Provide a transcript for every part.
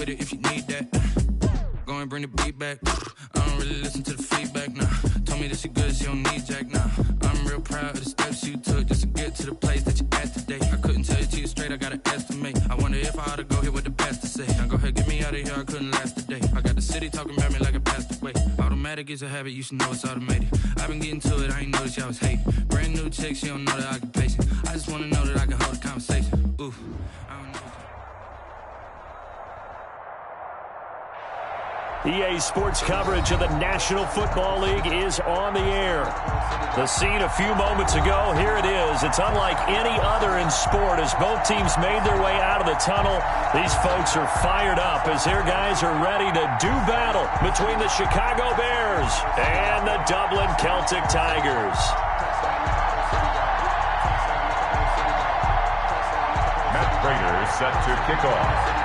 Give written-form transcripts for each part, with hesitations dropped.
with it if you need that. Go and bring the beat back. I don't really listen to the feedback, nah. Told me that she good, she don't need Jack, nah. I'm real proud of the steps you took just to get to the place that you're at today. I couldn't tell you to you straight, I gotta estimate. I wonder if I ought to go here with the best to say. Now go ahead, get me out of here, I couldn't last today. I got the city talking about me like I passed away. Automatic is a habit, you should know it's automated. I've been getting to it, I ain't noticed y'all was hating. Brand new chick, she don't know the occupation. I just wanna know that I can hold a conversation. Ooh, I don't know. EA Sports coverage of the National Football League is on the air. The scene a few moments ago, here it is. It's unlike any other in sport as both teams made their way out of the tunnel. These folks are fired up as their guys are ready to do battle between the Chicago Bears and the Dublin Celtic Tigers. Matt Prater set to kick off.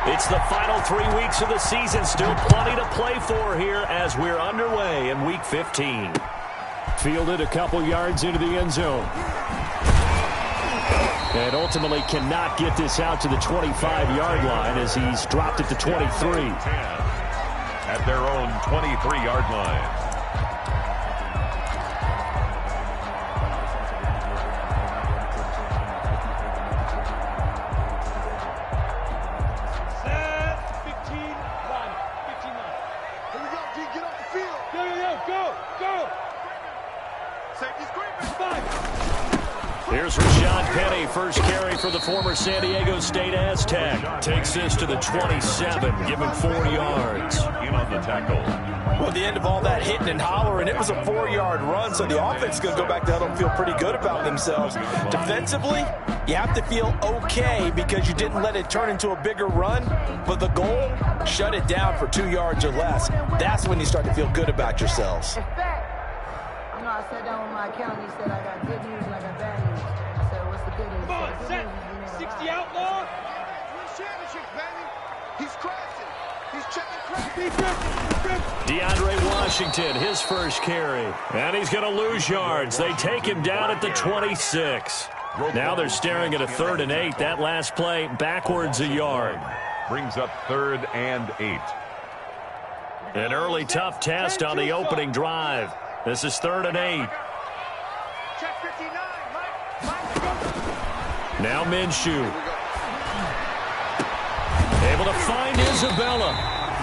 It's the final 3 weeks of the season. Still plenty to play for here as we're underway in Week 15. Fielded a couple yards into the end zone. And ultimately cannot get this out to the 25-yard line as he's dropped it to 23. At their own 23-yard line. Here's Rashad Penny, first carry for the former San Diego State Aztec. Takes this to the 27, give him 4 yards. In on the tackle. Well, at the end of all that hitting and hollering, it was a 4-yard run, so the offense is going to go back to huddle and feel pretty good about themselves. Defensively, you have to feel okay because you didn't let it turn into a bigger run, but the goal, shut it down for 2 yards or less. That's when you start to feel good about yourselves. I sat down with my accountant. He said, I got good news and I got bad news. I said, what's the good news? Come on, set. 60 outlaw. Win championships, baby. He's crashing. He's checking crash. DeAndre Washington, his first carry. And he's going to lose yards. They take him down at the 26. Now they're staring at a 3rd and 8. That last play, backwards a yard. Brings up 3rd and 8. An early tough test on the opening drive. This is 3rd and 8. Now Minshew. Able to find Isabella.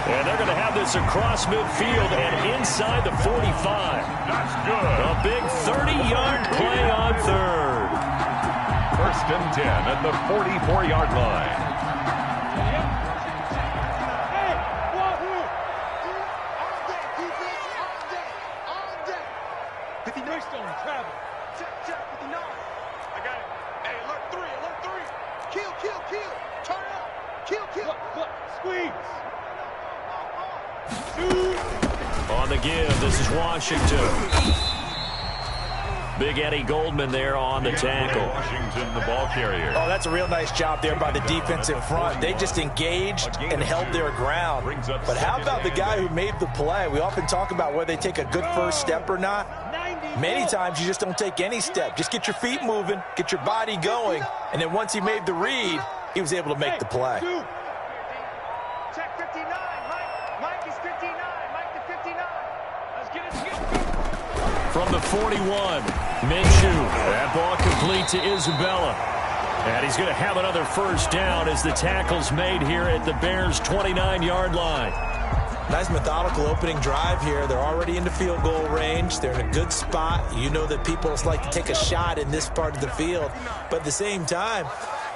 And they're going to have this across midfield and inside the 45. That's good. A big 30-yard play on 3rd. 1st and 10 at the 44-yard line. On the give, this is Washington. Big Eddie Goldman there on the tackle. Washington, the ball carrier. Oh, that's a real nice job there by the defensive front. They just engaged and held their ground. But how about the guy who made the play? We often talk about whether they take a good first step or not. Many times you just don't take any step. Just get your feet moving, get your body going, and then once he made the read, he was able to make the play. Check 59. Mike is 59. Mike to 59. Let's get it. From the 41, Minshew. That ball complete to Isabella. And he's going to have another first down as the tackle's made here at the Bears' 29-yard line. Nice methodical opening drive here. They're already into field goal range. They're in a good spot. You know that people like to take a shot in this part of the field. But at the same time,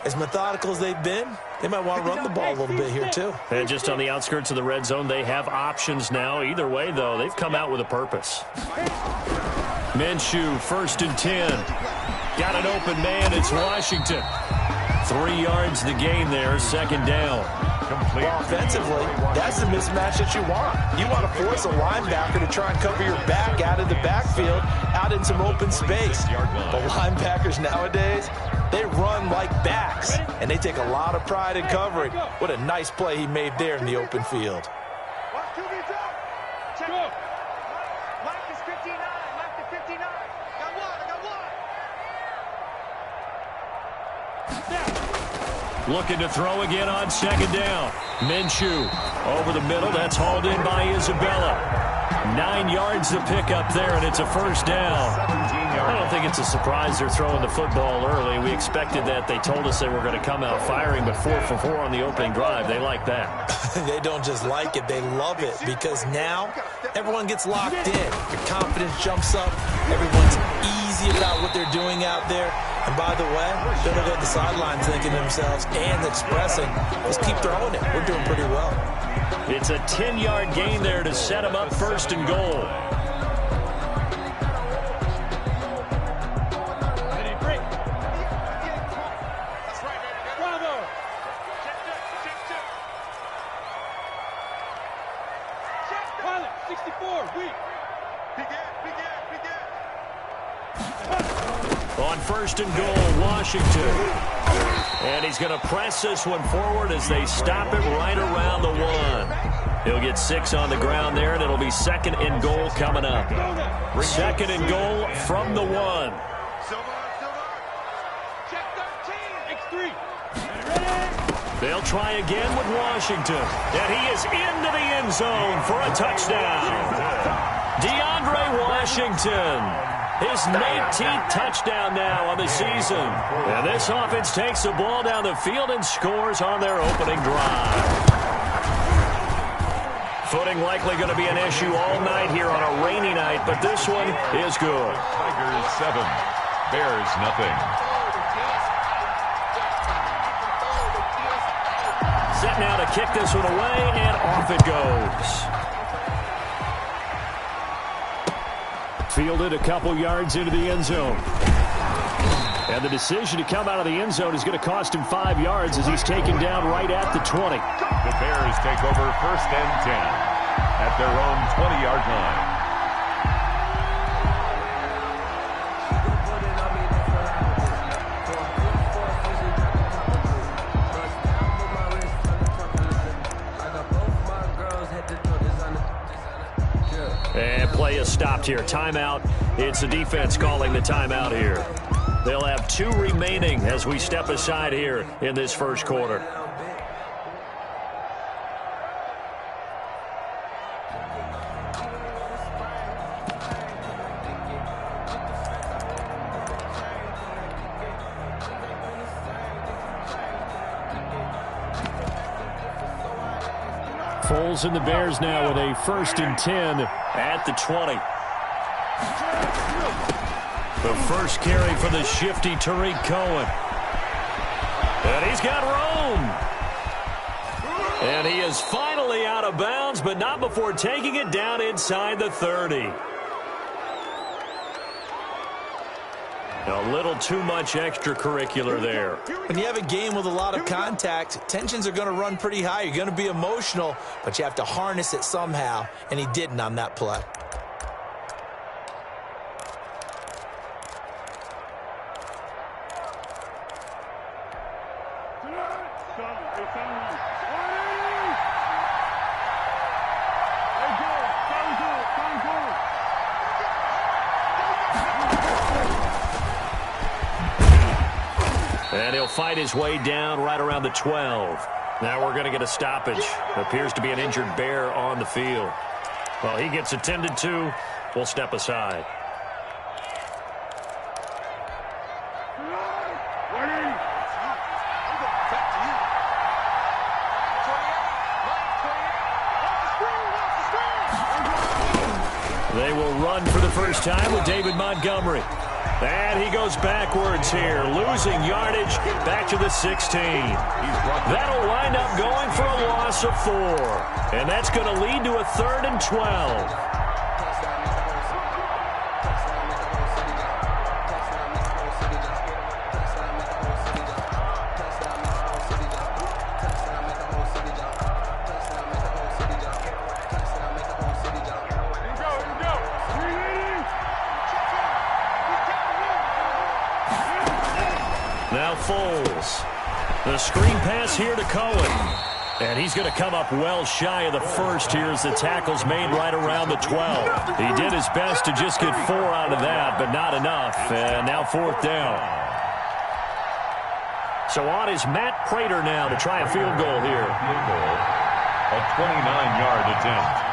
as methodical as they've been, they might want to run the ball a little bit here too. And just on the outskirts of the red zone, they have options now. Either way, though, they've come out with a purpose. Minshew, 1st and 10. Got an open man. It's Washington. 3 yards the gain there. 2nd down. Well, offensively, that's the mismatch that you want. You want to force a linebacker to try and cover your back out of the backfield, out in some open space. But linebackers nowadays, they run like backs, and they take a lot of pride in covering. What a nice play he made there in the open field. Mike is 59. Mike to 59. Got one. Looking to throw again on second down. Minshew over the middle. That's hauled in by Isabella. 9 yards to pick up there, and it's a first down. I don't think it's a surprise they're throwing the football early. We expected that. They told us they were going to come out firing, but 4 for 4 on the opening drive. They like that. They don't just like it. They love it because now everyone gets locked in. Your confidence jumps up. Everyone's easy about what they're doing out there. And by the way, they're going to go to the sideline thinking to themselves and expressing, let's keep throwing it. We're doing pretty well. It's a 10-yard gain there to set them up first and goal. On first and goal, Washington. And he's going to press this one forward as they stop him right around the 1. He'll get 6 on the ground there, and it'll be second and goal coming up. Second and goal from the 1. They'll try again with Washington. And he is into the end zone for a touchdown. DeAndre Washington. His 19th touchdown now on the season. And this offense takes the ball down the field and scores on their opening drive. Footing likely going to be an issue all night here on a rainy night, but this one is good. Tigers 7, Bears nothing. Set now to kick this one away, and off it goes. Fielded a couple yards into the end zone. And the decision to come out of the end zone is going to cost him 5 yards as he's taken down right at the 20. The Bears take over first and 10 at their own 20-yard line. And play is stopped here. Timeout. It's the defense calling the timeout here. They'll have 2 remaining as we step aside here in this first quarter. Foles and the Bears now with a first and 10 at the 20. The first carry for the shifty Tariq Cohen. And he's got room. And he is finally out of bounds, but not before taking it down inside the 30. A little too much extracurricular there. When you have a game with a lot of contact, tensions are going to run pretty high. You're going to be emotional, but you have to harness it somehow, and he didn't on that play. And he'll fight his way down right around the 12. Now we're going to get a stoppage. Appears to be an injured Bear on the field. Well, he gets attended to. We'll step aside. They will run for the first time with David Montgomery. And he goes backwards here, losing yardage back to the 16. That'll wind up going for a loss of 4. And that's going to lead to a 3rd and 12. Now Foles. The screen pass here to Cohen. And he's going to come up well shy of the first here as the tackle's made right around the 12. He did his best to just get 4 out of that, but not enough. And now 4th down. So on is Matt Prater now to try a field goal here. Field goal, a 29-yard attempt.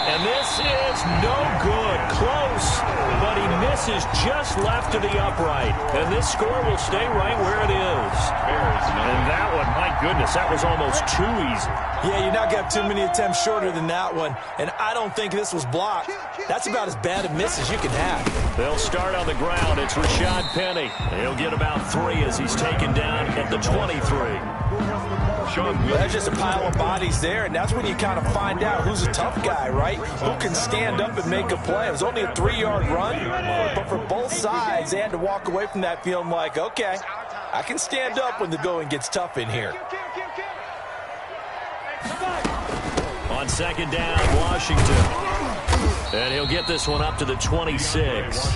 And this is no good. Close, but he misses just left to the upright. And this score will stay right where it is. And that one, my goodness, that was almost too easy. Yeah, you're not going to have too many attempts shorter than that one. And I don't think this was blocked. That's about as bad a miss as you can have. They'll start on the ground. It's Rashad Penny. He'll get about 3 as he's taken down at the 23. That's just a pile of bodies there, and that's when you kind of find out who's a tough guy, right? Who can stand up and make a play. It was only a 3-yard run, but for both sides, they had to walk away from that feeling like, okay, I can stand up when the going gets tough in here. On second down, Washington. And he'll get this one up to the 26.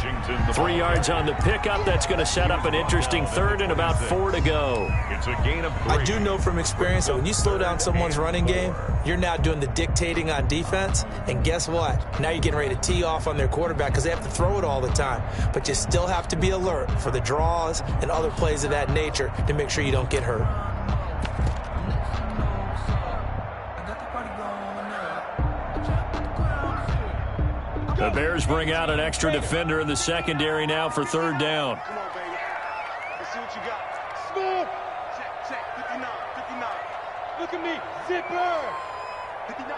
3 yards on the pickup. That's going to set up an interesting third and about 4 to go. It's a gain of 3. I do know from experience that when you slow down someone's running game, you're now doing the dictating on defense. And guess what? Now you're getting ready to tee off on their quarterback because they have to throw it all the time. But you still have to be alert for the draws and other plays of that nature to make sure you don't get hurt. The Bears bring out an extra defender in the secondary now for third down. Come on, baby. Let's see what you got. Smooth. Check. 59. Look at me. Zipper. 59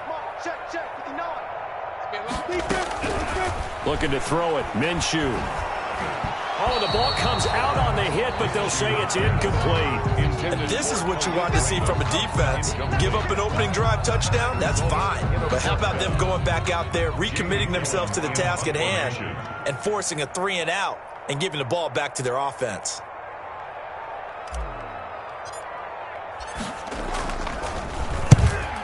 mark. Check. 59. Looking to throw it. Minshew. Oh, the ball comes out on the hit, but they'll say it's incomplete. And this is what you want to see from a defense. Give up an opening drive touchdown, that's fine. But how about them going back out there, recommitting themselves to the task at hand, and forcing a 3-and-out and giving the ball back to their offense?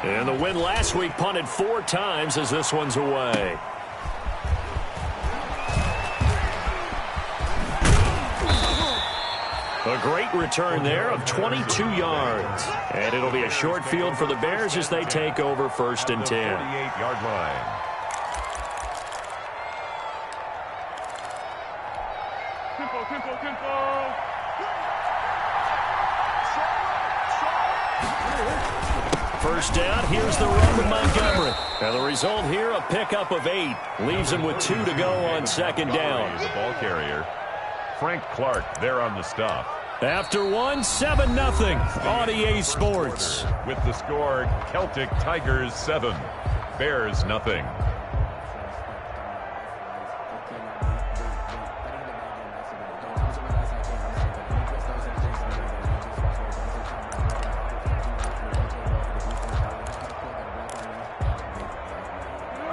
And the win last week punted 4 times as this one's away. A great return there of 22 yards. And it'll be a short field for the Bears as they take over 1st and 10. 48-yard line. Tempo. First down, here's the run to Montgomery. And the result here, a pickup of 8. Leaves him with 2 to go on second down. The ball carrier, Frank Clark, there on the stop. After 1, 7-0 on EA Sports. With the score, Celtic Tigers 7, Bears nothing.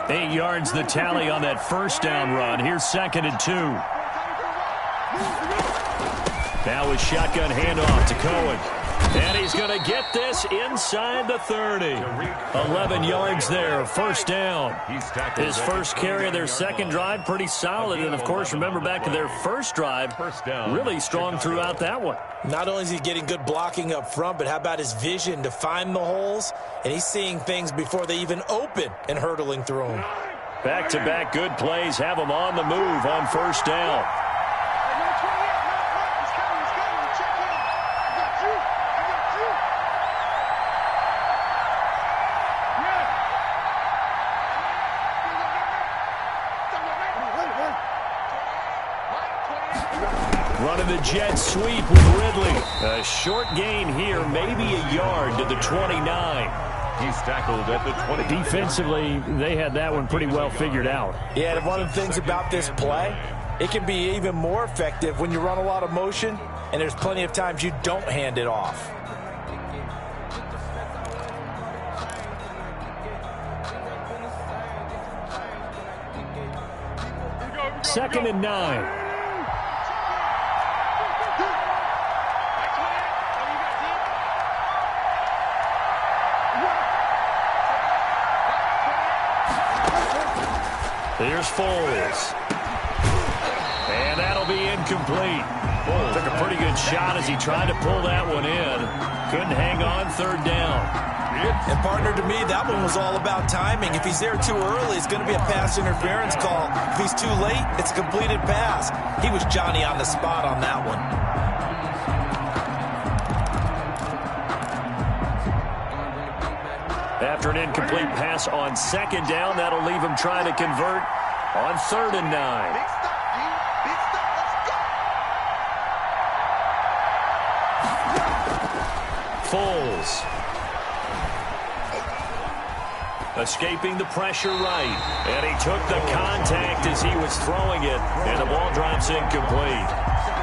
Eight yards the tally on that first down run. Here's 2nd and 2. Now a shotgun handoff to Cohen. And he's going to get this inside the 30. 11 yards there, first down. His first carry of their second drive, pretty solid. And, of course, remember back to their first drive, really strong throughout that one. Not only is he getting good blocking up front, but how about his vision to find the holes? And he's seeing things before they even open and hurdling through them. Back-to-back good plays have him on the move on first down. Running the jet sweep with Ridley. A short gain here, maybe a yard to the 29. He's tackled at the 20. Defensively, they had that one pretty well figured out. Yeah, and one of the things about this play, it can be even more effective when you run a lot of motion, and there's plenty of times you don't hand it off. Second and 9. Here's Foles. And that'll be incomplete. Took a pretty good shot as he tried to pull that one in. Couldn't hang on, third down. And partner, to me, that one was all about timing. If he's there too early, it's going to be a pass interference call. If he's too late, it's a completed pass. He was Johnny on the spot on that one. After an incomplete pass on second down, that'll leave him trying to convert on 3rd and 9. Big stop, G. Big stop. Let's go. Foles. Escaping the pressure right. And he took the contact as he was throwing it. And the ball drops incomplete.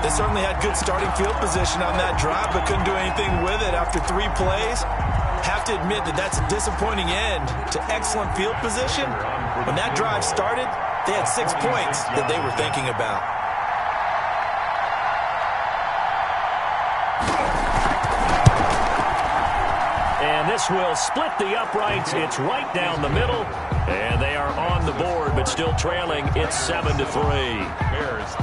They certainly had good starting field position on that drive, but couldn't do anything with it after 3 plays. Have to admit that that's a disappointing end to excellent field position. When that drive started, they had 6 points that they were thinking about. And this will split the uprights. It's right down the middle. And they are on the board, but still trailing. It's 7-3.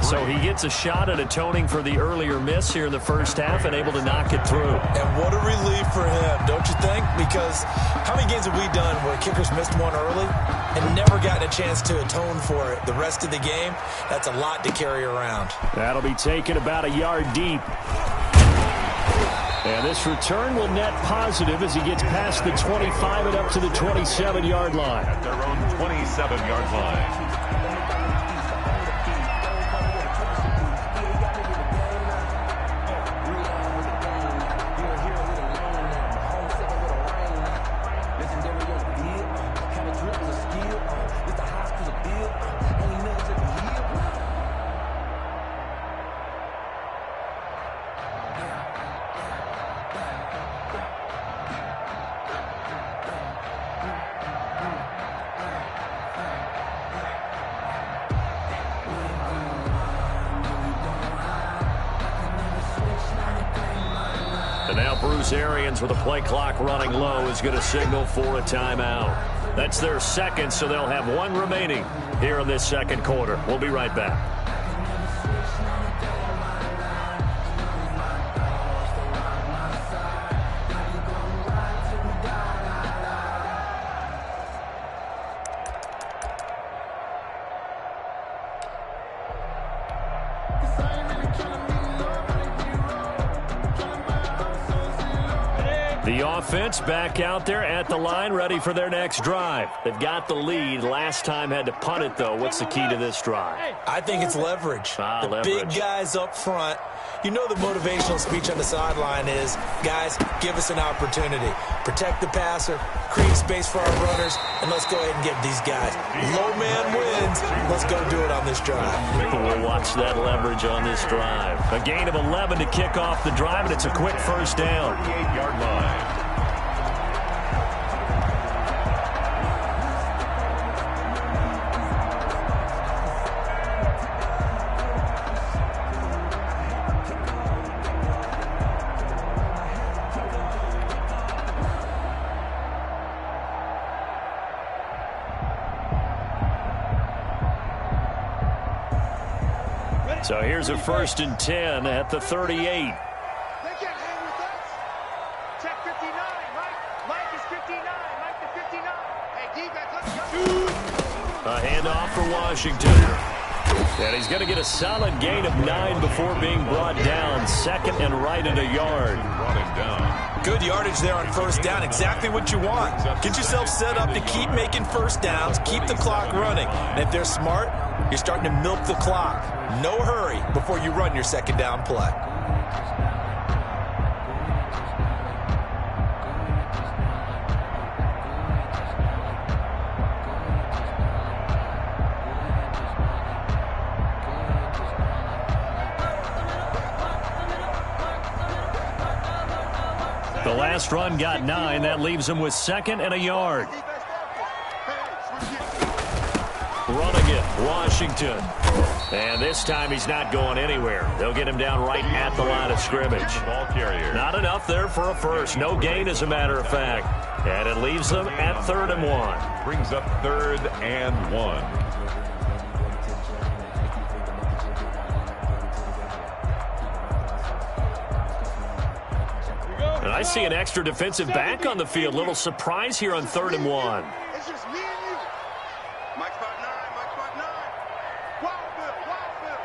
So he gets a shot at atoning for the earlier miss here in the first half and able to knock it through. And what a relief for him, don't you think? Because how many games have we done where kickers missed one early and never gotten a chance to atone for it the rest of the game? That's a lot to carry around. That'll be taken about a yard deep. And this return will net positive as he gets past the 25 and up to the 27-yard line. At their own 27-yard line. And now Bruce Arians with a play clock running low is going to signal for a timeout. That's their second, so they'll have 1 remaining here in this second quarter. We'll be right back. The offense back out there at the line, ready for their next drive. They've got the lead. Last time had to punt it, though. What's the key to this drive? I think it's leverage. Leverage. Big guys up front. You know the motivational speech on the sideline is, guys, give us an opportunity. Protect the passer, create space for our runners, and let's go ahead and get these guys. Low man wins. Let's go do it on this drive. We'll watch that leverage on this drive. A gain of 11 to kick off the drive, and it's a quick first down. 38-yard line. So here's a 1st and 10 at the 38. They can't hang with us. Check 59, Mike. Mike is 59. Mike to 59. Hey, defense, let's go. A handoff for Washington. And he's going to get a solid gain of 9 before being brought down. 2nd and right at a yard. Brought him down. Good yardage there on first down. Exactly what you want. Get yourself set up to keep making first downs, keep the clock running. And if they're smart, you're starting to milk the clock. No hurry before you run your second down play. The last run got 9. That leaves him with 2nd and a yard. Running it, Washington. And this time he's not going anywhere. They'll get him down right at the line of scrimmage. Ball carrier. Not enough there for a first. No gain, as a matter of fact. And it leaves them at 3rd and 1. Brings up 3rd and 1. And I I see an extra defensive back on the field. Little surprise here on 3rd and 1. It's just me and you. Mike spot 9, Mike spot 9. Wild Bill, Wild Bill.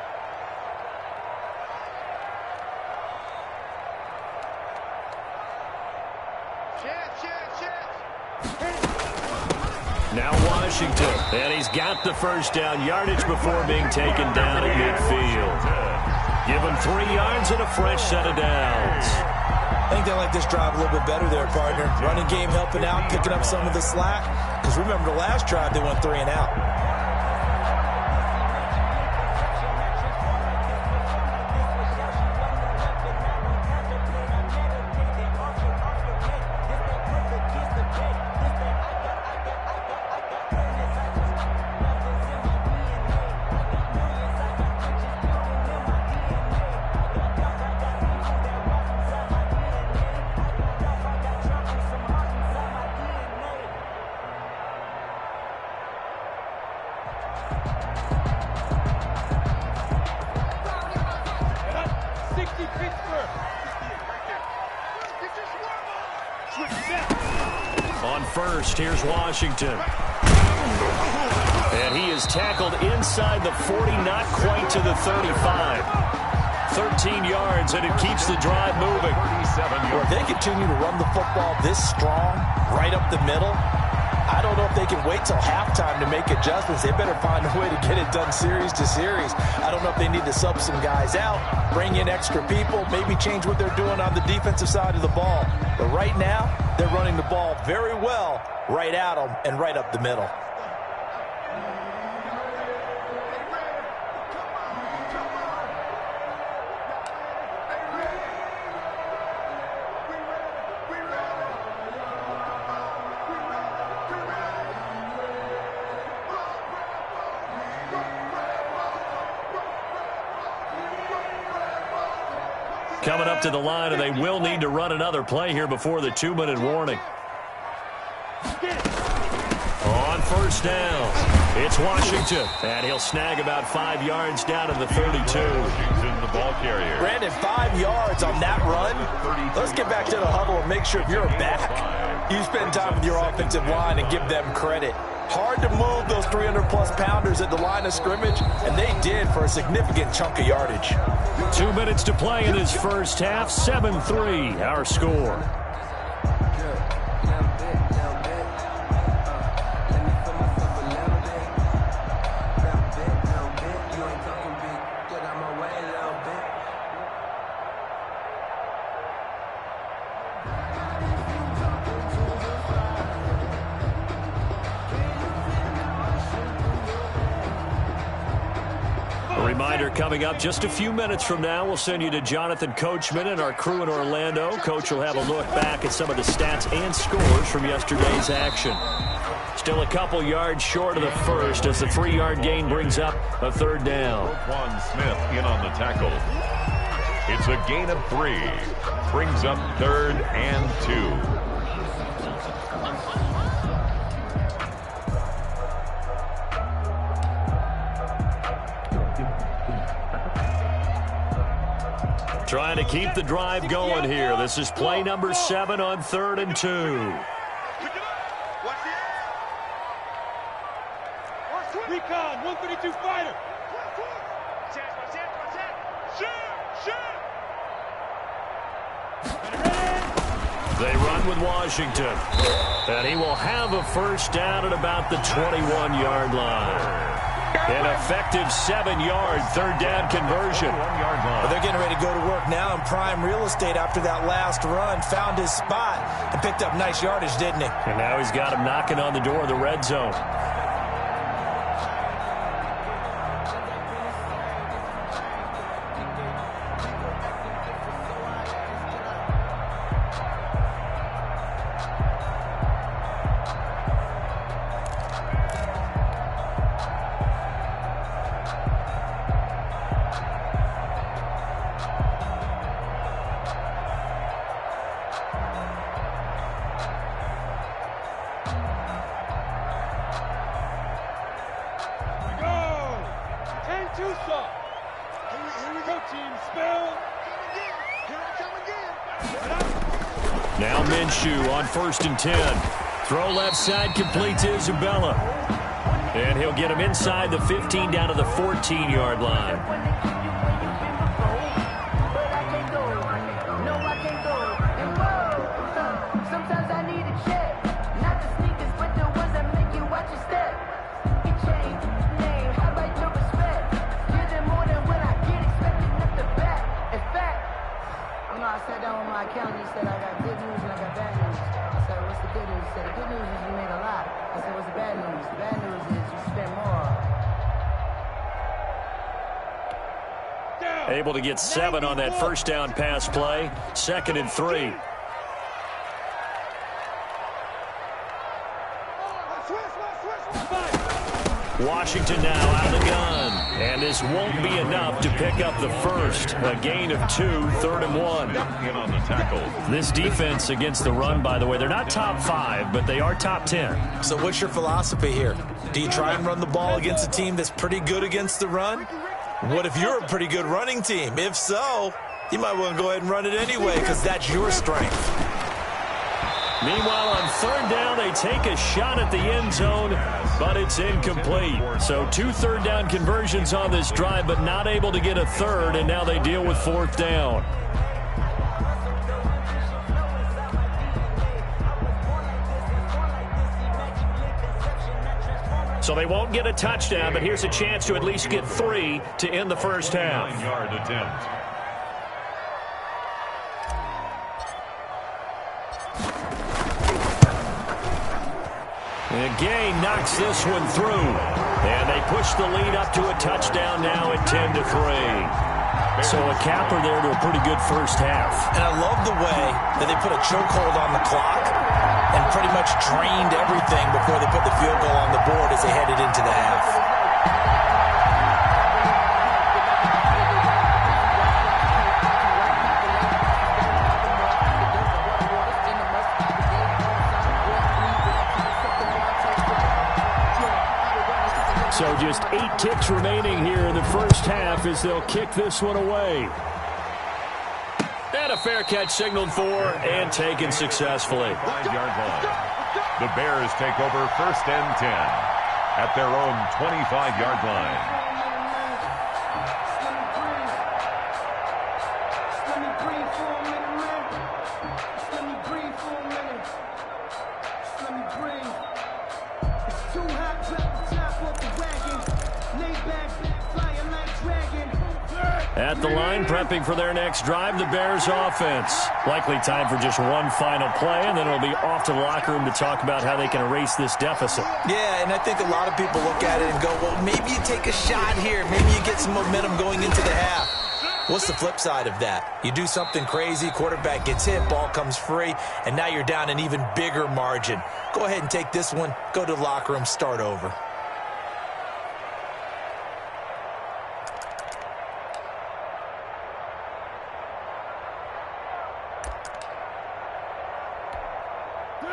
Chance. Now Washington, and he's got the first down yardage before being taken down at midfield. Give him 3 yards and a fresh set of downs. I think they like this drive a little bit better there, partner. Running game helping out, picking up some of the slack. Because remember, the last drive, they went 3 and out. On first, here's Washington. And he is tackled inside the 40, not quite to the 35. 13 yards, and it keeps the drive moving. Well, if they continue to run the football this strong, right up the middle, I don't know if they can wait till halftime to make adjustments. They better find a way to get it done series to series. I don't know if they need to sub some guys out, bring in extra people, maybe change what they're doing on the defensive side of the ball. But right now, they're running the ball very well right at them and right up the middle. Coming up to the line, and they will need to run another play here before the 2-minute warning. On first down, it's Washington, and he'll snag about 5 yards down in the 32. Washington, the ball carrier. Brandon, 5 yards on that run. Let's get back to the huddle and make sure if you're back, you spend time with your offensive line and give them credit. Hard to move those 300-plus pounders at the line of scrimmage, and they did for a significant chunk of yardage. 2 minutes to play in this first half. 7-3, our score. Reminder coming up just a few minutes from now, we'll send you to Jonathan Coachman and our crew in Orlando. Coach will have a look back at some of the stats and scores from yesterday's action. Still a couple yards short of the first as the 3-yard gain brings up a 3rd down. Juan Smith in on the tackle. It's a gain of 3. Brings up 3rd and 2. Trying to keep the drive going here. This is play number 7 on 3rd and 2. Recon, 132 fighter. They run with Washington. And he will have a first down at about the 21-yard line. An effective 7-yard 3rd down conversion. Well, they're getting ready to go to work now in prime real estate after that last run. Found his spot and picked up nice yardage, didn't he? And now he's got him knocking on the door of the red zone. Now Minshew on 1st and 10. Throw left side, complete to Isabella. And he'll get him inside the 15 down to the 14-yard line. Able to get 7 on that first down pass play. 2nd and 3. Washington now out of the gun. And this won't be enough to pick up the first. A gain of 2, 3rd and 1. In on the tackle. This defense against the run, by the way, they're not top 5, but they are top 10. So what's your philosophy here? Do you try and run the ball against a team that's pretty good against the run? What if you're a pretty good running team? If so, you might want to go ahead and run it anyway because that's your strength. Meanwhile, on 3rd down, they take a shot at the end zone, but it's incomplete. So 2 3rd down conversions on this drive, but not able to get a 3rd, and now they deal with 4th down. So they won't get a touchdown, but here's a chance to at least get 3 to end the first half. 9-yard attempt. And Jayy knocks this one through. And they push the lead up to a touchdown now at 10-3. So a capper there to a pretty good first half. And I love the way that they put a chokehold on the clock and pretty much drained everything before they put the field goal on the board as they headed into the half. So just 8 ticks remaining here in the first half as they'll kick this one away. And a fair catch signaled for and taken successfully. 5-yard line. The Bears take over 1st and 10 at their own 25-yard line. At the line, prepping for their next drive, the Bears offense. Likely time for just one final play, and then it'll be off to the locker room to talk about how they can erase this deficit. Yeah, and I think a lot of people look at it and go, well, maybe you take a shot here. Maybe you get some momentum going into the half. What's the flip side of that? You do something crazy, quarterback gets hit, ball comes free, and now you're down an even bigger margin. Go ahead and take this one, go to the locker room, start over.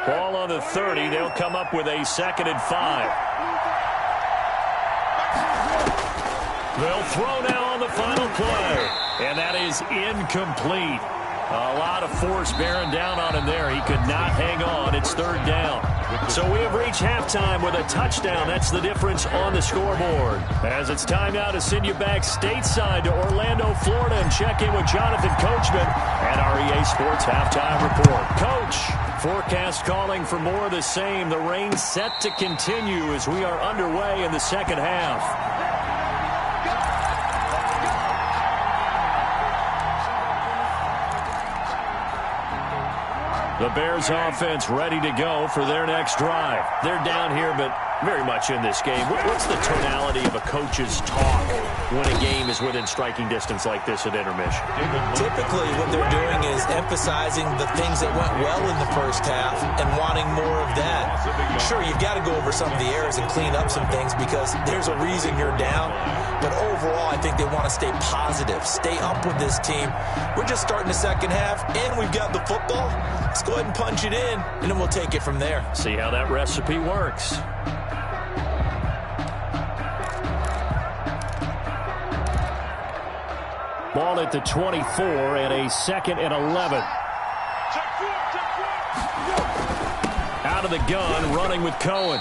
Ball on the 30. They'll come up with a 2nd and 5. They'll throw now on the final play. And that is incomplete. A lot of force bearing down on him there. He could not hang on. It's 3rd down. So we have reached halftime with a touchdown. That's the difference on the scoreboard. As it's time now to send you back stateside to Orlando, Florida, and check in with Jonathan Coachman and our EA Sports Halftime Report. Coach, forecast calling for more of the same. The rain set to continue as we are underway in the second half. The Bears offense ready to go for their next drive. They're down here, but very much in this game. What's the tonality of a coach's talk when a game is within striking distance like this at intermission? Typically, what they're doing is emphasizing the things that went well in the first half and wanting more of that. Sure, you've got to go over some of the errors and clean up some things because there's a reason you're down. But overall, I think they want to stay positive, stay up with this team. We're just starting the second half, and we've got the football. Let's go ahead and punch it in, and then we'll take it from there. See how that recipe works. Ball at the 24 and a 2nd and 11. Check 4, check 4. out of the gun, running with Cohen.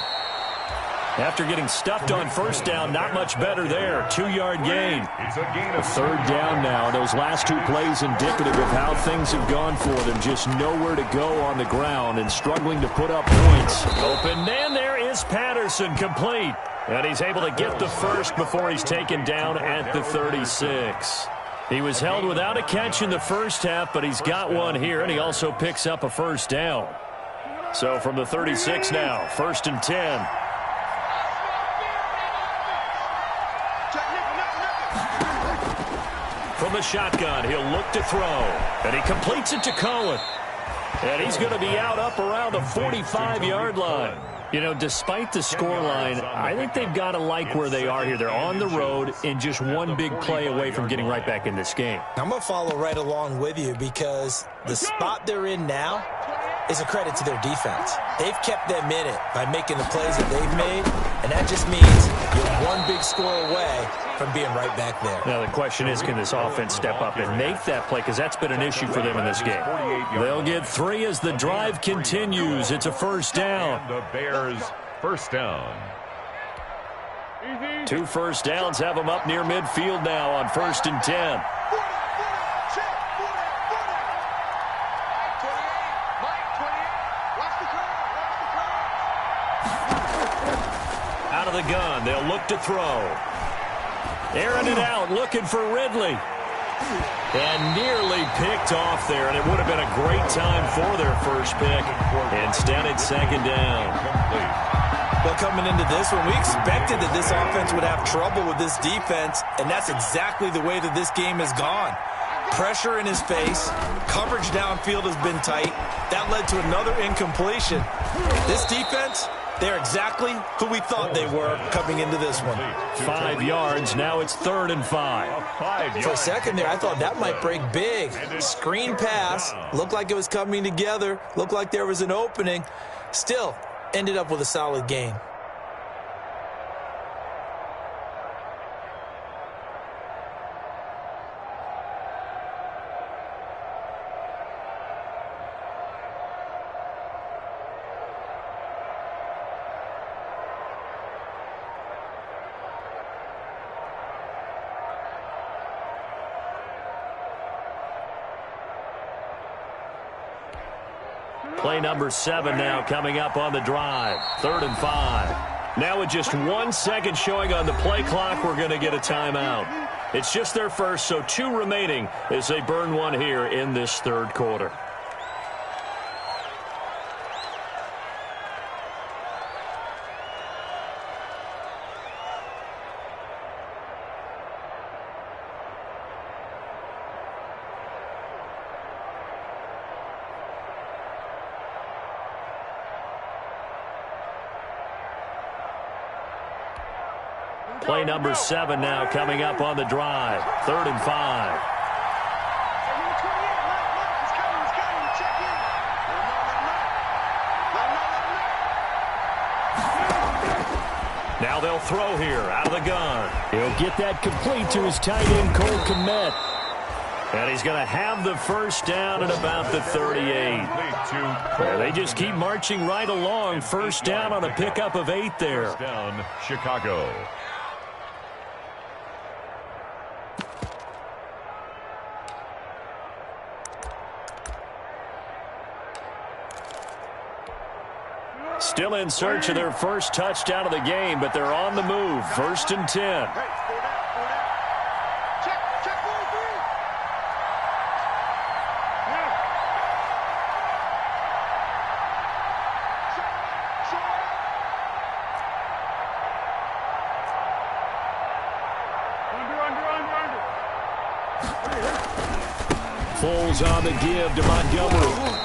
After getting stuffed on first down, not much better there. 2-yard gain. A third down now. Those last two plays indicative of how things have gone for them. Just nowhere to go on the ground and struggling to put up points. Open man, there is Patterson, complete. And he's able to get the first before he's taken down at the 36. He was held without a catch in the first half, but he's got one here, and he also picks up a first down. So from the 36 now, 1st and 10. From the shotgun, he'll look to throw. And he completes it to Cohen. And he's going to be out up around the 45-yard line. You know, despite the scoreline, I think they've got to like where they are here. They're on the road and just one big play away from getting right back in this game. I'm going to follow right along with you because the spot they're in now is a credit to their defense. They've kept them in it by making the plays that they've made, and that just means you're one big score away from being right back there. Now the question is, can this offense step up and make that play? Because that's been an issue for them in this game. They'll get 3 as the drive continues. It's a first down. The Bears first down. 2 first downs have them up near midfield now on 1st and 10. Out of the gun, they'll look to throw. Airing it out, looking for Ridley. And nearly picked off there, and it would have been a great time for their first pick. Instead, it's 2nd down. Well, coming into this one, we expected that this offense would have trouble with this defense, and that's exactly the way that this game has gone. Pressure in his face, coverage downfield has been tight. That led to another incompletion. This defense, they're exactly who we thought they were coming into this one. 5 yards, now it's 3rd and 5. For a second there, I thought that might break big. Screen pass, looked like it was coming together, looked like there was an opening. Still, ended up with a solid gain. Play number 7 now coming up on the drive. 3rd and 5. Now with just 1 second showing on the play clock, we're going to get a timeout. It's just their first, so 2 remaining as they burn one here in this 3rd quarter. Play number 7 now coming up on the drive. 3rd and 5. Now they'll throw here out of the gun. He'll get that complete to his tight end, Cole Kmet. And he's going to have the first down at about the 38. Yeah, they just keep marching right along. First down on a pickup of 8 there. First down, Chicago. Still in search of their first touchdown of the game, but they're on the move. 1st and 10. Foles on the give to Montgomery.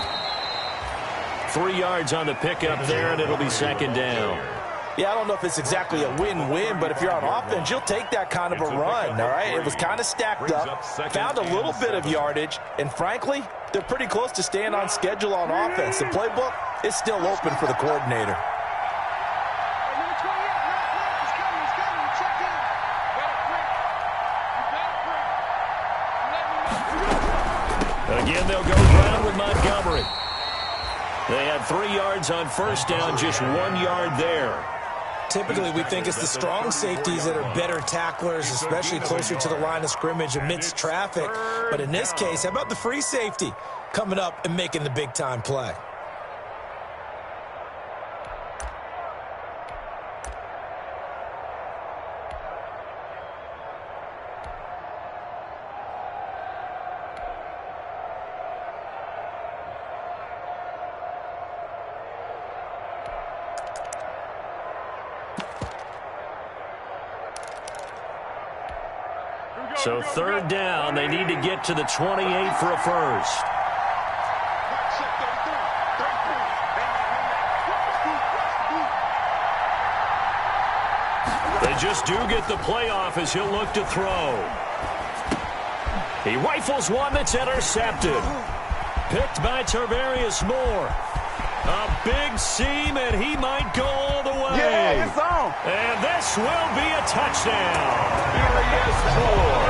3 yards on the pickup there, and it'll be 2nd down. Yeah, I don't know if it's exactly a win-win, but if you're on offense, you'll take that kind of a run, all right? It was kind of stacked up, found a little bit of yardage, and frankly, they're pretty close to staying on schedule on offense. The playbook is still open for the coordinator. Again, they'll go ground with Montgomery. They had 3 yards on first down, just 1 yard there. Typically, we think it's the strong safeties that are better tacklers, especially closer to the line of scrimmage amidst traffic. But in this case, how about the free safety coming up and making the big-time play? So 3rd down, they need to get to the 28 for a first. They just do get the play off as he'll look to throw. He rifles one that's intercepted. Picked by Tarvarius Moore. A big seam, and he might go all the way. Yeah, it's on. And this will be a touchdown. Here he is, scored.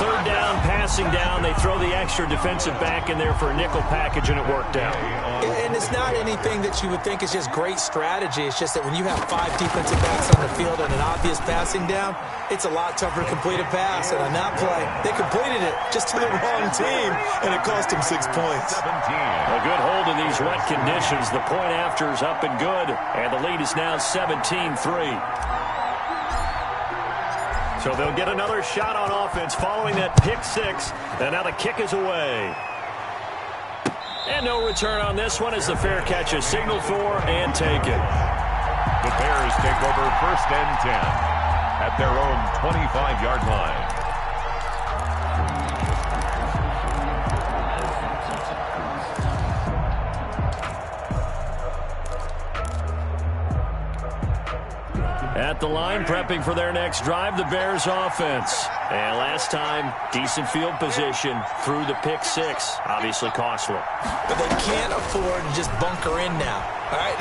3rd down, passing down. They throw the extra defensive back in there for a nickel package, and it worked out. And it's not anything that you would think is just great strategy. It's just that when you have 5 defensive backs on the field and an obvious passing down, it's a lot tougher to complete a pass. And on that play, they completed it just to the wrong team, and it cost them 6 points. 17. A good hold in these wet conditions. The point after is up and good, and the lead is now 17-3. So they'll get another shot on offense following that pick 6, and now the kick is away. And no return on this one as the fair catch is signaled for and taken. The Bears take over 1st and 10 at their own 25-yard line. At the line, prepping for their next drive, the Bears offense. And last time, decent field position through the pick 6. Obviously costly. But they can't afford to just bunker in now. All right,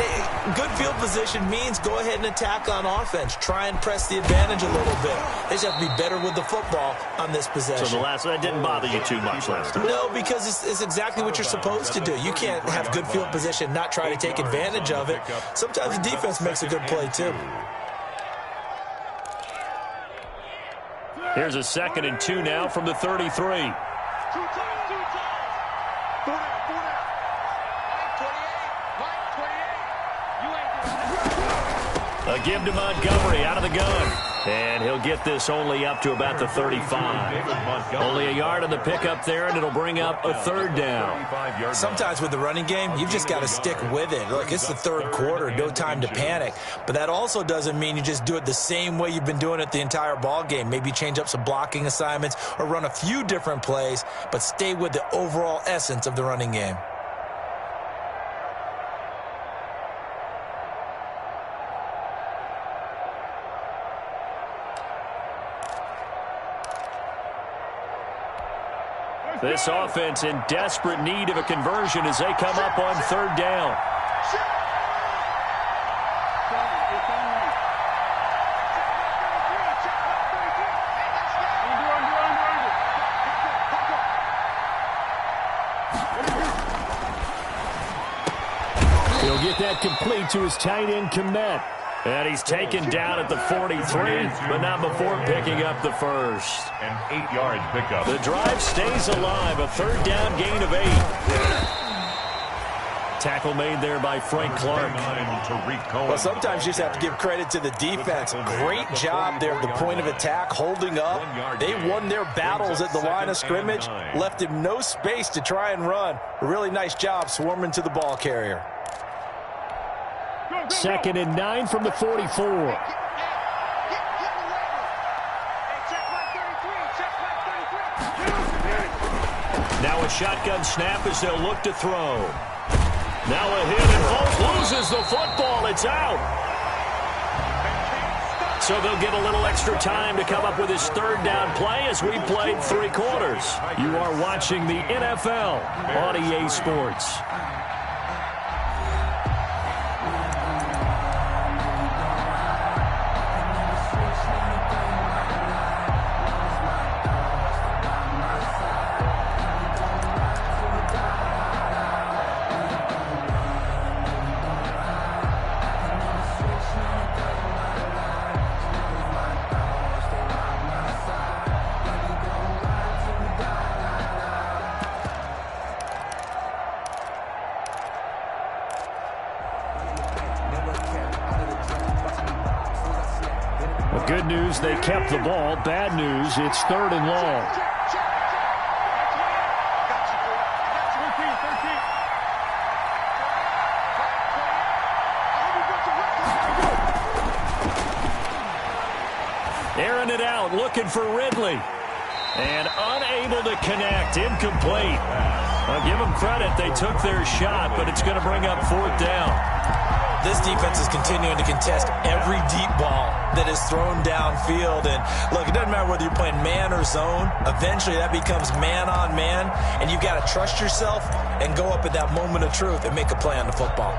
good field position means go ahead and attack on offense. Try and press the advantage a little bit. They just have to be better with the football on this possession. So that didn't bother you too much last time? No, because it's exactly what you're supposed to do. You can't have good field position, not try to take advantage of it. Sometimes the defense makes a good play too. Here's a 2nd and 2 now from the 33. 2 times. 4 down. A give to Montgomery out of the gun. And he'll get this only up to about the 35. Only a yard on the pickup there, and it'll bring up a 3rd down. Sometimes with the running game, you've just got to stick with it. Like, it's the 3rd quarter, no time to panic. But that also doesn't mean you just do it the same way you've been doing it the entire ball game. Maybe change up some blocking assignments or run a few different plays, but stay with the overall essence of the running game. This offense in desperate need of a conversion as they come up on 3rd down. He'll get that complete to his tight end, Kmet. And he's taken down at the 43, but not before picking up the first. An 8-yard pickup. The drive stays alive, a 3rd down gain of 8. Tackle made there by Frank Clark. Well, sometimes you just have to give credit to the defense. Great job there at the point of attack, holding up. They won their battles at the line of scrimmage, left him no space to try and run. A really nice job swarming to the ball carrier. 2nd and 9 from the 44. Now a shotgun snap as they'll look to throw. Now a hit, and Foles loses the football. It's out. So they'll get a little extra time to come up with his 3rd down play as we played 3 quarters. You are watching the NFL on EA Sports. Good news, they kept the ball. Bad news, it's 3rd and long. Airing it out, looking for Ridley. And unable to connect, incomplete. I'll give them credit, they took their shot, but it's going to bring up 4th down. This defense is continuing to contest every deep ball that is thrown downfield. And look, it doesn't matter whether you're playing man or zone. Eventually that becomes man on man, and you've got to trust yourself and go up at that moment of truth and make a play on the football.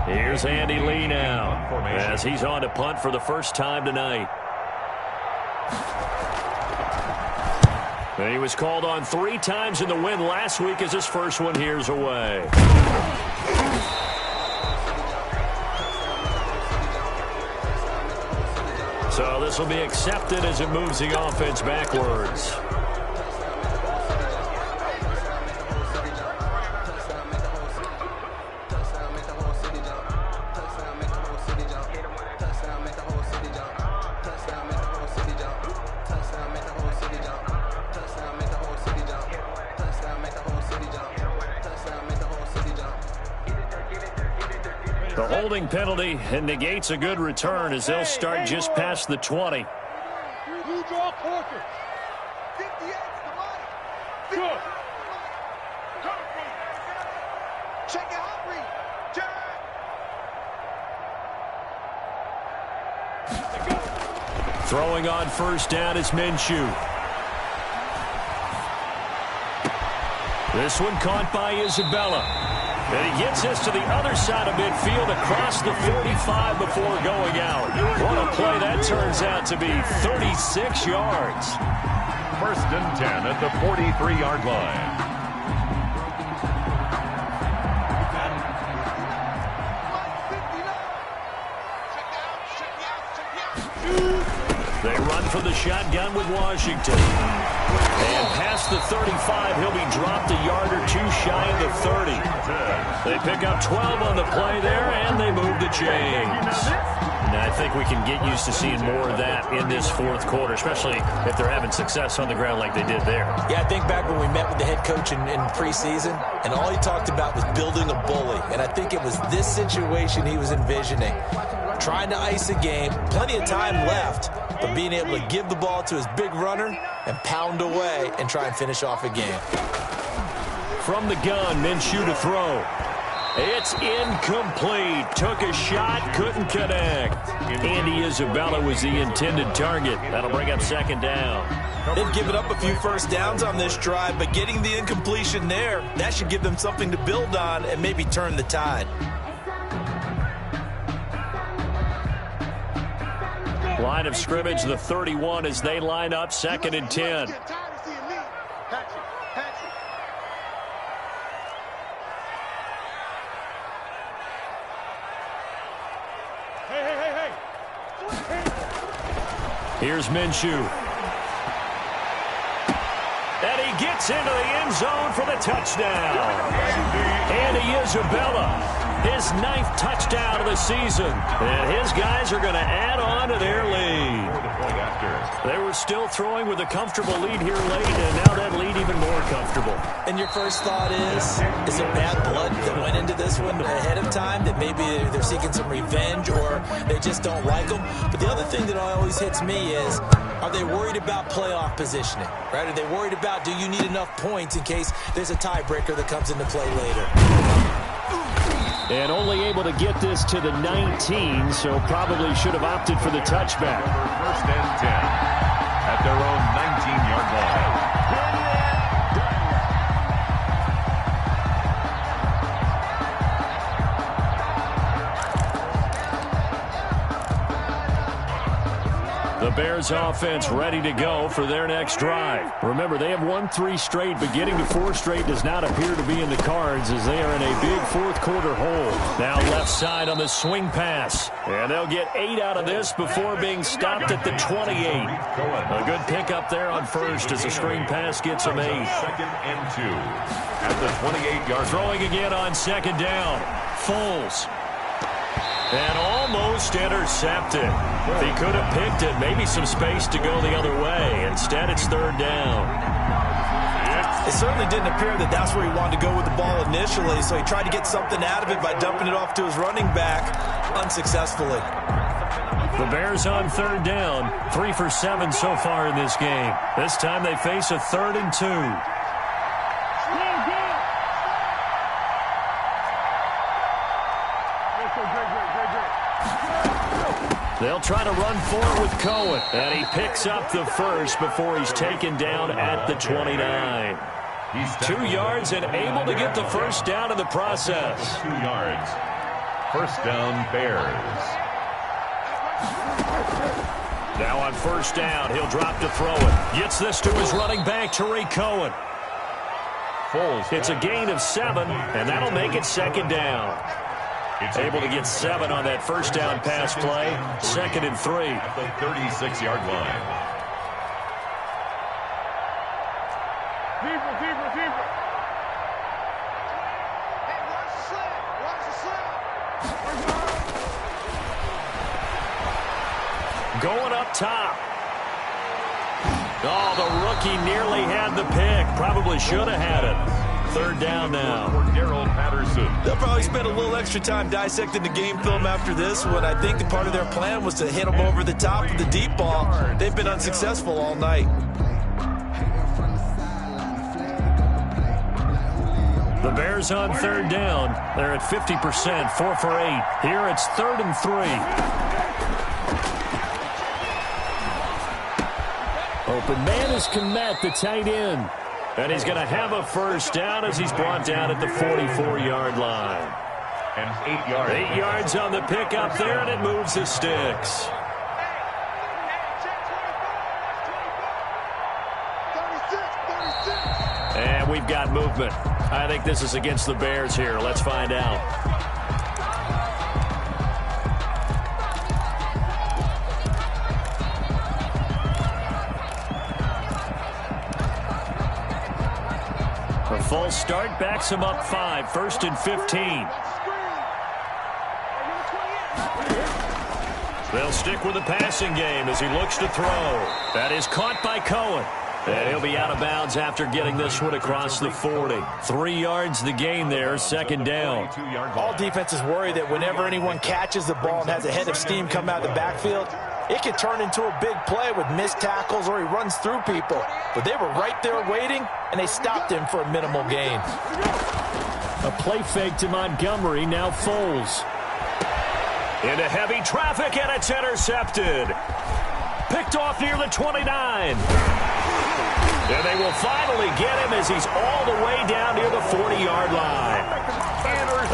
Here's Andy Lee now as he's on to punt for the first time tonight. He was called on 3 times in the win last week as his first one here's away. So this will be accepted as it moves the offense backwards. The holding penalty and negates a good return as they'll start just past the 20. You draw quarters. 58 the money. Good. Check it out, Reed. Throwing on first down is Minshew. This one caught by Isabella. And he gets this to the other side of midfield across the 45 before going out. What a play that turns out to be. 36 yards. 1st and 10 at the 43-yard line. They run from the shotgun with Washington. And past the 35, he'll be dropped a yard or 2 shy of the 30. They pick up 12 on the play there, and they move the chains. And I think we can get used to seeing more of that in this 4th quarter, especially if they're having success on the ground like they did there. Yeah, I think back when we met with the head coach in preseason, and all he talked about was building a bully. And I think it was this situation he was envisioning. Trying to ice a game, plenty of time left, but being able to give the ball to his big runner and pound away and try and finish off a game. From the gun, Minshew to throw. It's incomplete. Took a shot, couldn't connect. Andy Isabella was the intended target. That'll bring up 2nd down. They've given up a few first downs on this drive, but getting the incompletion there, that should give them something to build on and maybe turn the tide. Line of scrimmage, the 31 as they line up, 2nd and 10. Here's Minshew. And he gets into the end zone for the touchdown. Andy Isabella, his 9th touchdown of the season. And his guys are going to add on to their lead. They were still throwing with a comfortable lead here late, and now that lead even more comfortable. And your first thought is it bad blood that went into this one ahead of time, that maybe they're seeking some revenge or they just don't like them? But the other thing that always hits me is, are they worried about playoff positioning? Right? Are they worried about, do you need enough points in case there's a tiebreaker that comes into play later? And only able to get this to the 19, so probably should have opted for the touchback. 1st and 10 at their own 19-yard line. The Bears offense ready to go for their next drive. Remember, they have won 3 straight, but getting to 4 straight does not appear to be in the cards as they are in a big fourth-quarter hole. Now left side on the swing pass. And they'll get 8 out of this before being stopped at the 28. A good pickup there on first as the screen pass gets them 8. 2nd and 2 at the 28-yard. Throwing again on 2nd down. Foles. And almost intercepted. He could have picked it. Maybe some space to go the other way. Instead, it's 3rd down. It certainly didn't appear that that's where he wanted to go with the ball initially, so he tried to get something out of it by dumping it off to his running back unsuccessfully. The Bears on 3rd down. 3 for 7 so far in this game. This time they face a 3rd and 2. They'll try to run forward with Cohen. And he picks up the first before he's taken down at the 29. 2 yards and able to get the first down in the process. 2 yards. First down, Bears. Now on 1st down, he'll drop to throw it. Gets this to his running back, Tariq Cohen. It's a gain of 7, and that'll make it 2nd down. Able to get 7 on that first down pass play. 2nd and 3. At the 36-yard line. Deeper. Hey, watch the slant. Watch the slant. Going up top. Oh, the rookie nearly had the pick. Probably should have had it. 3rd down now. They'll probably spend a little extra time dissecting the game film after this one. I think the part of their plan was to hit them over the top of the deep ball. They've been unsuccessful all night. The Bears on 3rd down. They're at 50%, 4 for 8. Here it's 3rd and 3. Open man is Kmet, the tight end. And he's going to have a first down as he's brought down at the 44-yard line. And 8 yards. 8 yards on the pickup there, and it moves the sticks. 36, 36. And we've got movement. I think this is against the Bears here. Let's find out. A false start backs him up 5. 1st and 15. They'll stick with the passing game as he looks to throw. That is caught by Cohen. And he'll be out of bounds after getting this one across the 40. 3 yards the gain there, 2nd down. All defenses worry that whenever anyone catches the ball and has a head of steam come out of the backfield, it can turn into a big play with missed tackles or he runs through people. But they were right there waiting, and they stopped him for a minimal gain. A play fake to Montgomery, now Foles. Into heavy traffic, and it's intercepted. Picked off near the 29. And they will finally get him as he's all the way down near the 40-yard line.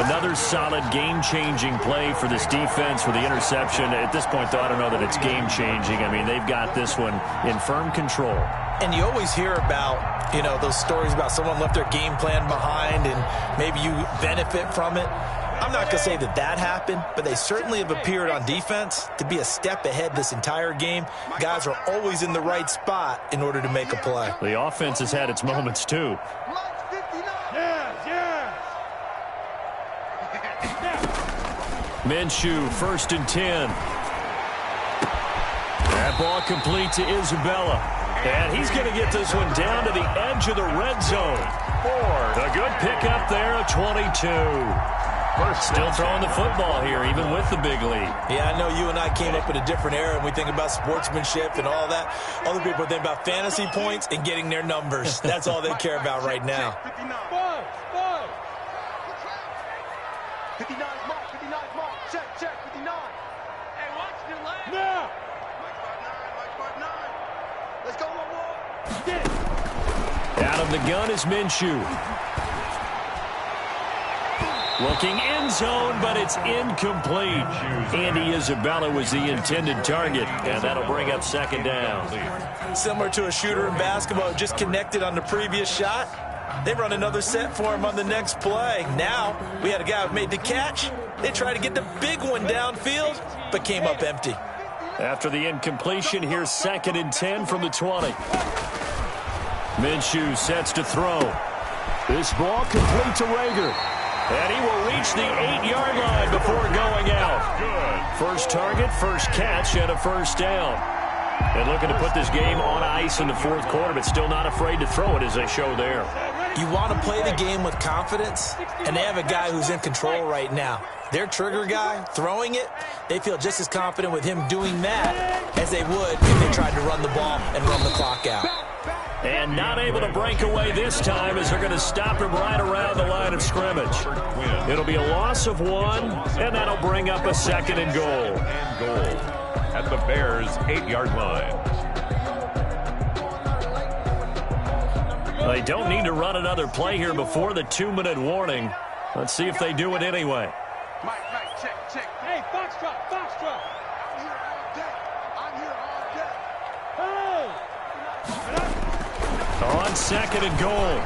Another solid game-changing play for this defense with the interception. At this point, though, I don't know that it's game-changing. I mean, they've got this one in firm control. And you always hear about, those stories about someone left their game plan behind and maybe you benefit from it. I'm not going to say that happened, but they certainly have appeared on defense to be a step ahead this entire game. Guys are always in the right spot in order to make a play. The offense has had its moments, too. Minshew, 1st and 10. That ball complete to Isabella. And he's going to get this one down to the edge of the red zone. A good pickup there, a 22. Still throwing the football here, even with the big lead. Yeah, I know you and I came up in a different era, and we think about sportsmanship and all that. Other people think about fantasy points and getting their numbers. That's all they care about right now. 59 mark, 59 mark. Check, 59. Hey, watch the leg. Now. Mike 5'9". Let's go, one more. Out of the gun is Minshew. Looking end zone, but it's incomplete. Andy Isabella was the intended target, and that'll bring up second down. Similar to a shooter in basketball, just connected on the previous shot. They run another set for him on the next play. Now, we had a guy who made the catch. They tried to get the big one downfield, but came up empty. After the incompletion, here's 2nd and 10 from the 20. Minshew sets to throw. This ball complete to Rager. And he will reach the 8-yard line before going out. Good. First target, first catch, and a first down. And looking to put this game on ice in the 4th quarter, but still not afraid to throw it as they show there. You want to play the game with confidence, and they have a guy who's in control right now. Their trigger guy, throwing it, they feel just as confident with him doing that as they would if they tried to run the ball and run the clock out. And not able to break away this time as they're going to stop him right around the line of scrimmage. It'll be a loss of 1, and that'll bring up a 2nd and goal. At the Bears' 8-yard line. They don't need to run another play here before the 2-minute warning. Let's see if they do it anyway. Mike, check. Hey, Foxtrot. I'm here all day. On 2nd and goal.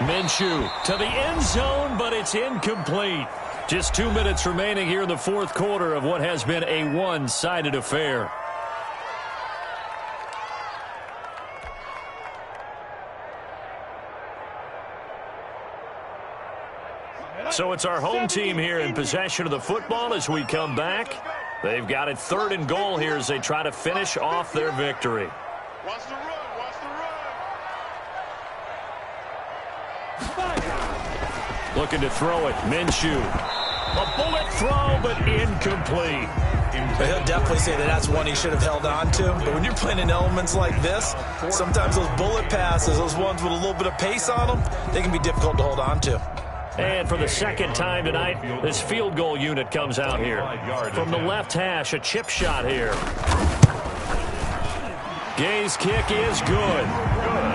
Minshew to the end zone, but it's incomplete. Just 2 minutes remaining here in the 4th quarter of what has been a one-sided affair. So it's our home team here in possession of the football as we come back. They've got it 3rd and goal here as they try to finish off their victory. Watch the run. Looking to throw it. Minshew. A bullet throw, but incomplete. He'll definitely say that's one he should have held on to. But when you're playing in elements like this, sometimes those bullet passes, those ones with a little bit of pace on them, they can be difficult to hold on to. And for the 2nd time tonight, this field goal unit comes out here. From the left hash, a chip shot here. Jayy's kick is good.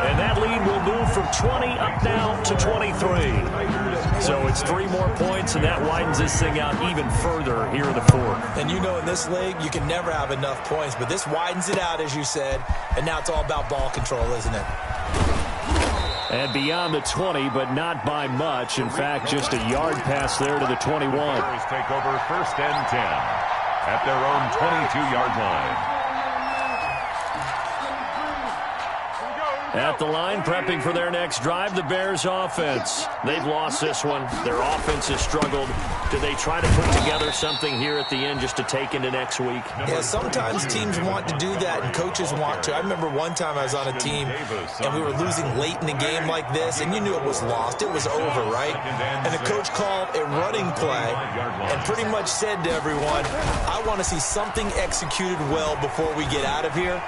And that lead will move from 20 up now to 23. So it's 3 more points, and that widens this thing out even further here in the 4th. And you know in this league, you can never have enough points, but this widens it out, as you said, and now it's all about ball control, isn't it? And beyond the 20, but not by much. In fact, just a yard pass there to the 21. Take over 1st and 10 at their own 22-yard line. At the line, prepping for their next drive, the Bears offense. They've lost this one. Their offense has struggled. Do they try to put together something here at the end just to take into next week? Yeah, sometimes teams want to do that and coaches want to. I remember one time I was on a team and we were losing late in a game like this, and you knew it was lost. It was over, right? And the coach called a running play and pretty much said to everyone, I want to see something executed well before we get out of here.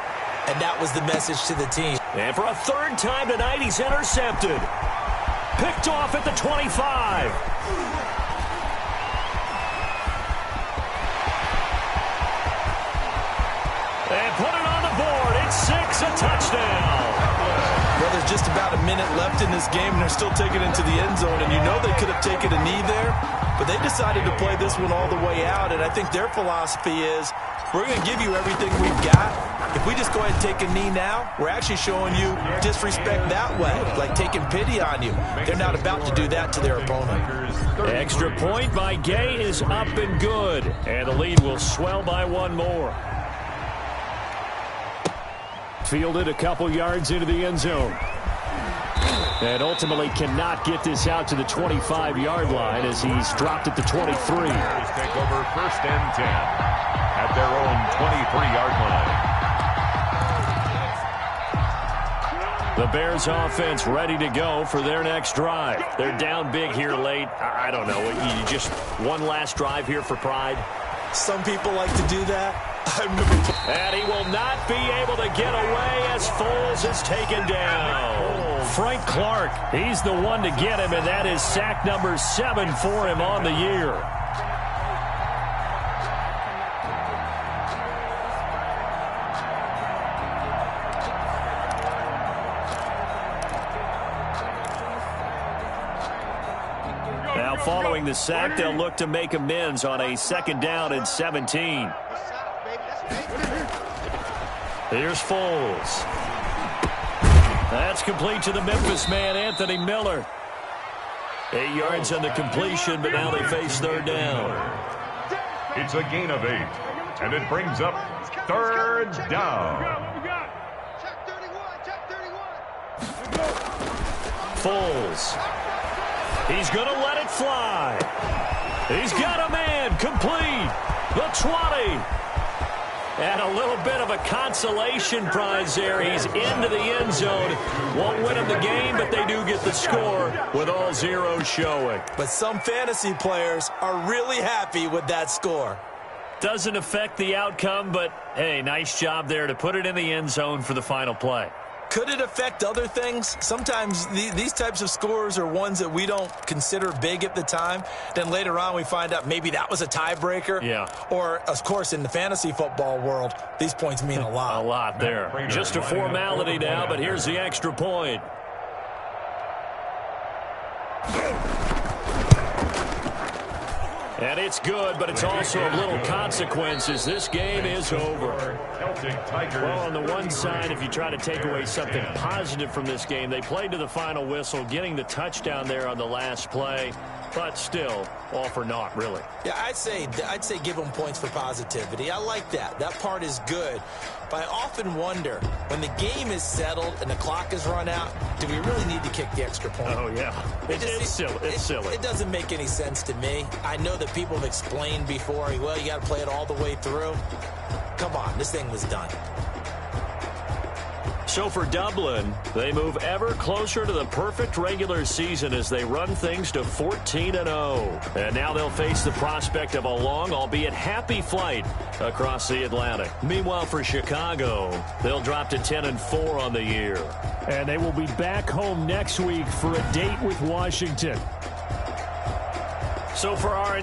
And that was the message to the team. And for a 3rd time tonight, he's intercepted. Picked off at the 25. And put it on the board. It's 6, a touchdown. Well, there's just about a minute left in this game, and they're still taking it to the end zone. And you know they could have taken a knee there, but they decided to play this one all the way out. And I think their philosophy is, we're going to give you everything we've got. If we just go ahead and take a knee now, we're actually showing you disrespect that way, like taking pity on you. They're not about to do that to their opponent. Extra point by Jayy is up and good. And the lead will swell by 1 more. Fielded a couple yards into the end zone. And ultimately cannot get this out to the 25-yard line as he's dropped at the 23. Take over 1st and 10 at their own 23-yard line. The Bears offense ready to go for their next drive. They're down big here late. I don't know. You just one last drive here for pride. Some people like to do that. I remember. And he will not be able to get away as Foles is taken down. Frank Clark, he's the one to get him, and that is sack number 7 for him on the year. Following the sack, they'll look to make amends on a 2nd down and 17. Here's Foles. That's complete to the Memphis man, Anthony Miller. 8 yards on the completion, but now they face 3rd down. It's a gain of 8, and it brings up 3rd down. Foles. He's going to let it fly. He's got a man complete. The 20. And a little bit of a consolation prize there. He's into the end zone. Won't win him the game, but they do get the score with all zeros showing. But some fantasy players are really happy with that score. Doesn't affect the outcome, but, hey, nice job there to put it in the end zone for the final play. Could it affect other things? Sometimes these types of scores are ones that we don't consider big at the time. Then later on we find out maybe that was a tiebreaker. Yeah. Or, of course, in the fantasy football world, these points mean a lot. A lot there. Just a formality now, but here's the extra point. And it's good, but it's also of little consequences. This game is over. Well, on the one side, if you try to take away something positive from this game, they played to the final whistle, getting the touchdown there on the last play. But still, all for naught, really. Yeah, I'd say give them points for positivity. I like that. That part is good. But I often wonder, when the game is settled and the clock is run out, do we really need to kick the extra point? Oh, yeah. It's silly. It's silly. It doesn't make any sense to me. I know that people have explained before, well, you got to play it all the way through. Come on, this thing was done. So for Dublin, they move ever closer to the perfect regular season as they run things to 14-0. And now they'll face the prospect of a long, albeit happy flight across the Atlantic. Meanwhile, for Chicago, they'll drop to 10-4 on the year. And they will be back home next week for a date with Washington. So for our